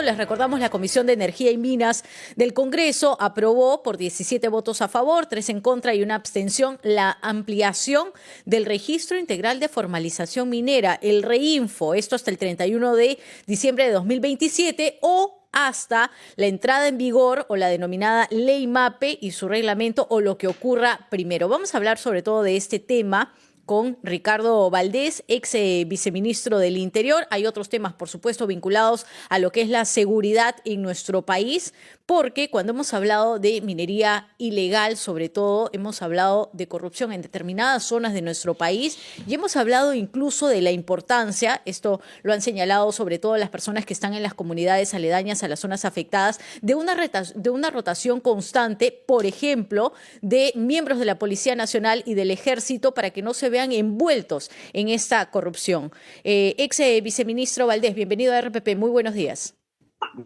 Les recordamos, la Comisión de Energía y Minas del Congreso aprobó por 17 votos a favor, 3 en contra y una abstención la ampliación del Registro Integral de Formalización Minera, el REINFO, esto hasta el 31 de diciembre de 2027 o hasta la entrada en vigor o la denominada Ley MAPE y su reglamento o lo que ocurra primero. Vamos a hablar sobre todo de este tema con Ricardo Valdés, ex viceministro del Interior. Hay otros temas, por supuesto, vinculados a lo que es la seguridad en nuestro país, porque cuando hemos hablado de minería ilegal, sobre todo, hemos hablado de corrupción en determinadas zonas de nuestro país y hemos hablado incluso de la importancia, esto lo han señalado sobre todo las personas que están en las comunidades aledañas a las zonas afectadas, de una rotación constante, por ejemplo, de miembros de la Policía Nacional y del Ejército para que no se vean envueltos en esta corrupción. Ex viceministro Valdés, bienvenido a RPP, muy buenos días.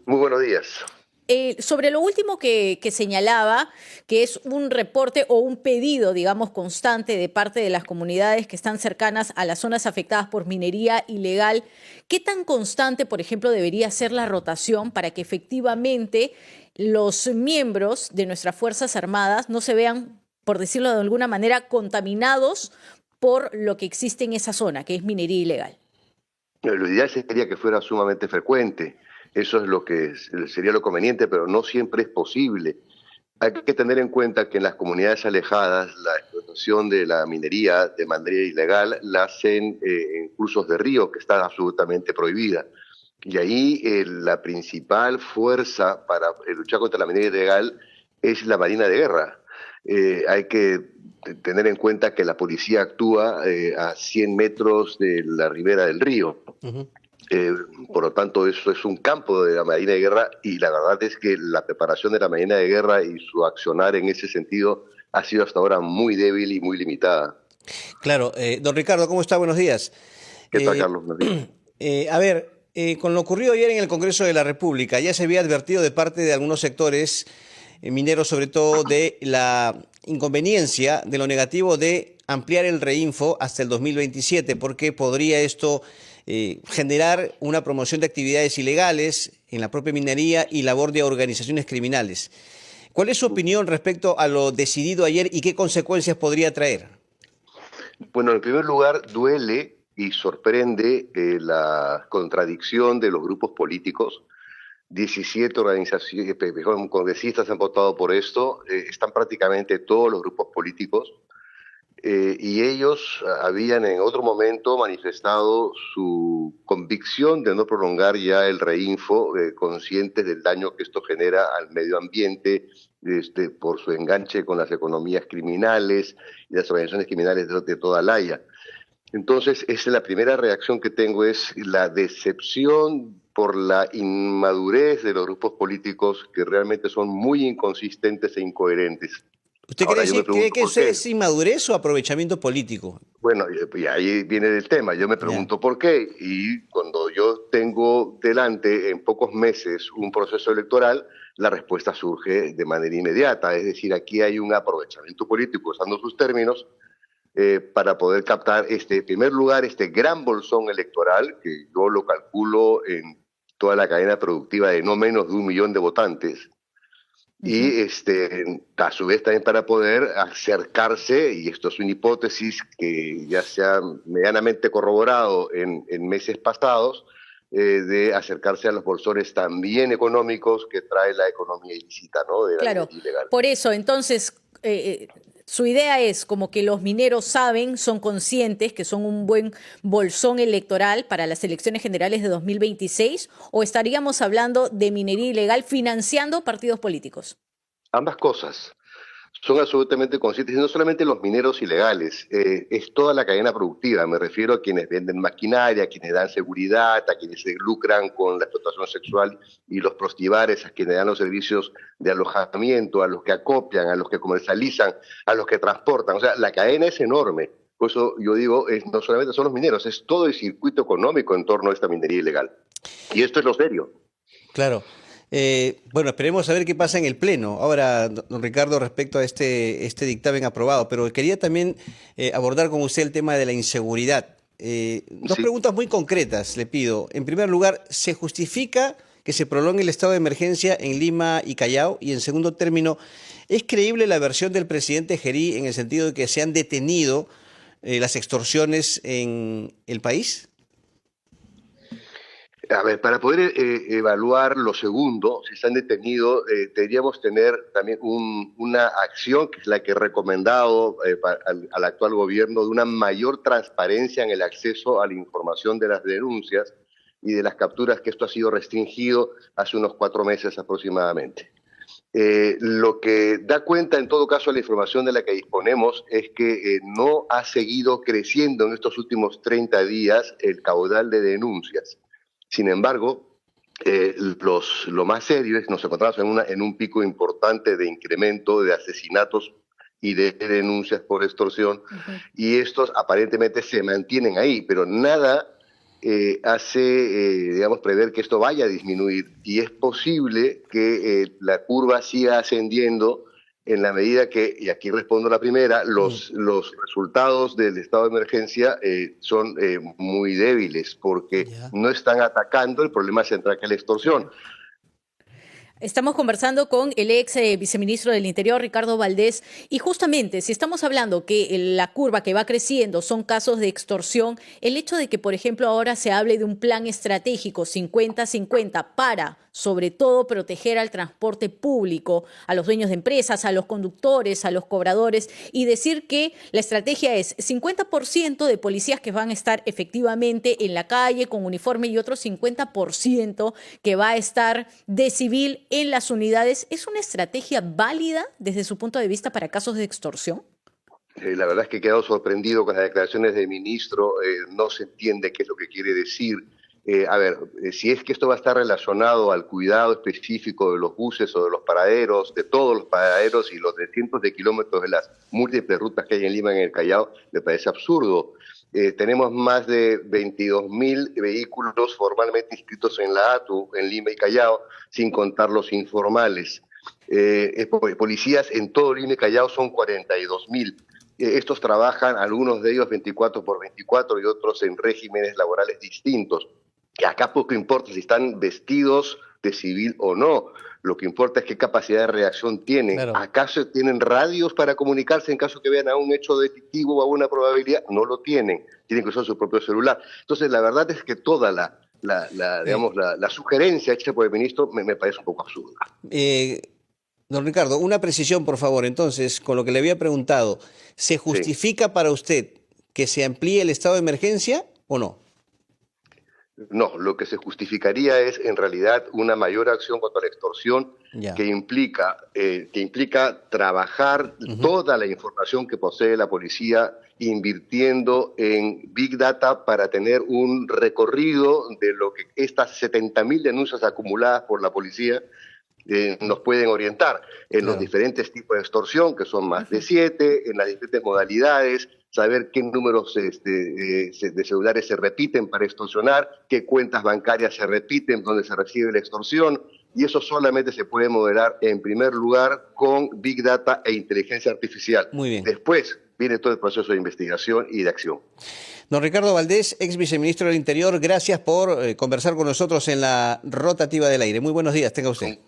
Muy buenos días. Sobre lo último que señalaba, que es un reporte o un pedido, digamos, constante de parte de las comunidades que están cercanas a las zonas afectadas por minería ilegal, ¿qué tan constante, por ejemplo, debería ser la rotación para que efectivamente los miembros de nuestras Fuerzas Armadas no se vean, por decirlo de alguna manera, contaminados por lo que existe en esa zona, que es minería ilegal? Lo ideal sería que fuera sumamente frecuente. Eso es lo que sería lo conveniente, pero no siempre es posible. Hay que tener en cuenta que en las comunidades alejadas la explotación de la minería de manera ilegal la hacen en cursos de río, que está absolutamente prohibida. Y ahí la principal fuerza para luchar contra la minería ilegal es la Marina de Guerra. Hay que tener en cuenta que la policía actúa a 100 metros de la ribera del río. Por lo tanto, eso es un campo de la Marina de Guerra y la verdad es que la preparación de la Marina de Guerra y su accionar en ese sentido ha sido hasta ahora muy débil y muy limitada. Claro. Don Ricardo, ¿cómo está? Buenos días. ¿Qué tal, Carlos? Con lo ocurrido ayer en el Congreso de la República, ya se había advertido de parte de algunos sectores mineros, sobre todo, de la inconveniencia, de lo negativo de ampliar el REINFO hasta el 2027, porque podría esto generar una promoción de actividades ilegales en la propia minería y labor de organizaciones criminales. ¿Cuál es su opinión respecto a lo decidido ayer y qué consecuencias podría traer? Bueno, en primer lugar, duele y sorprende la contradicción de los grupos políticos. 17 organizaciones, congresistas han votado por esto, están prácticamente todos los grupos políticos. Y ellos habían en otro momento manifestado su convicción de no prolongar ya el REINFO, conscientes del daño que esto genera al medio ambiente, por su enganche con las economías criminales y las organizaciones criminales de toda la Haya. Entonces, esa es la primera reacción que tengo, es la decepción por la inmadurez de los grupos políticos que realmente son muy inconsistentes e incoherentes. ¿Usted cree que eso es inmadurez o aprovechamiento político? Bueno, y ahí viene el tema. Yo me pregunto por qué. Y cuando yo tengo delante en pocos meses un proceso electoral, la respuesta surge de manera inmediata. Es decir, aquí hay un aprovechamiento político, usando sus términos, para poder captar, en primer lugar, este gran bolsón electoral, que yo lo calculo en toda la cadena productiva de no menos de 1 millón de votantes. Y a su vez también para poder acercarse, y esto es una hipótesis que ya se ha medianamente corroborado en meses pasados, de acercarse a los bolsones también económicos que trae la economía ilícita, ¿no? De la Claro, ilegal. por eso, entonces, su idea es como que los mineros saben, son conscientes que son un buen bolsón electoral para las elecciones generales de 2026, ¿o estaríamos hablando de minería ilegal financiando partidos políticos? Ambas cosas. Son absolutamente conscientes, y no solamente los mineros ilegales, es toda la cadena productiva. Me refiero a quienes venden maquinaria, a quienes dan seguridad, a quienes se lucran con la explotación sexual y los prostibares, a quienes dan los servicios de alojamiento, a los que acopian, a los que comercializan, a los que transportan. O sea, la cadena es enorme. Por eso yo digo, no solamente son los mineros, es todo el circuito económico en torno a esta minería ilegal. Y esto es lo serio. Claro. Bueno, esperemos a ver qué pasa en el Pleno. Ahora, don Ricardo, respecto a este dictamen aprobado, pero quería también abordar con usted el tema de la inseguridad. Dos preguntas muy concretas le pido. En primer lugar, ¿se justifica que se prolongue el estado de emergencia en Lima y Callao? Y en segundo término, ¿es creíble la versión del presidente Gerí en el sentido de que se han detenido las extorsiones en el país? A ver, para poder evaluar lo segundo, si se han detenido, deberíamos tener también una acción, que es la que he recomendado al actual gobierno, de una mayor transparencia en el acceso a la información de las denuncias y de las capturas, que esto ha sido restringido hace unos 4 meses aproximadamente. Lo que da cuenta en todo caso la información de la que disponemos es que no ha seguido creciendo en estos últimos 30 días el caudal de denuncias. Sin embargo, lo más serio es que nos encontramos en un pico importante de incremento de asesinatos y de denuncias por extorsión, y estos aparentemente se mantienen ahí, pero nada hace, digamos, prever que esto vaya a disminuir, y es posible que la curva siga ascendiendo en la medida que, y aquí respondo la primera, los resultados del estado de emergencia son muy débiles, porque no están atacando el problema central, que es la extorsión. Estamos conversando con el ex viceministro del Interior, Ricardo Valdés, y justamente si estamos hablando que la curva que va creciendo son casos de extorsión, el hecho de que, por ejemplo, ahora se hable de un plan estratégico 50-50 para, sobre todo, proteger al transporte público, a los dueños de empresas, a los conductores, a los cobradores, y decir que la estrategia es 50% de policías que van a estar efectivamente en la calle con uniforme y otro 50% que va a estar de civil en las unidades, ¿es una estrategia válida desde su punto de vista para casos de extorsión? La verdad es que he quedado sorprendido con las declaraciones del ministro. No se entiende qué es lo que quiere decir. Si es que esto va a estar relacionado al cuidado específico de los buses o de los paraderos, de todos los paraderos y los de cientos de kilómetros de las múltiples rutas que hay en Lima y en el Callao, me parece absurdo. Tenemos más de 22.000 vehículos formalmente inscritos en la ATU, en Lima y Callao, sin contar los informales. Policías en todo Lima y Callao son 42.000. Estos trabajan, algunos de ellos 24/24 y otros en regímenes laborales distintos. Que acá poco importa si están vestidos de civil o no. Lo que importa es qué capacidad de reacción tienen. Claro. ¿Acaso tienen radios para comunicarse en caso que vean a un hecho delictivo o a una probabilidad? No lo tienen. Tienen que usar su propio celular. Entonces, la verdad es que toda la sugerencia hecha por el ministro me parece un poco absurda. Don Ricardo, una precisión, por favor. Entonces, con lo que le había preguntado, ¿se justifica para usted que se amplíe el estado de emergencia o no? No, lo que se justificaría es en realidad una mayor acción contra la extorsión que implica trabajar toda la información que posee la policía, invirtiendo en Big Data para tener un recorrido de lo que estas 70.000 denuncias acumuladas por la policía nos pueden orientar en los diferentes tipos de extorsión, que son más de 7, en las diferentes modalidades, saber qué números de celulares se repiten para extorsionar, qué cuentas bancarias se repiten donde se recibe la extorsión, y eso solamente se puede modelar en primer lugar con Big Data e inteligencia artificial. Muy bien. Después viene todo el proceso de investigación y de acción. Don Ricardo Valdés, ex viceministro del Interior, gracias por conversar con nosotros en la rotativa del aire. Muy buenos días, tenga usted.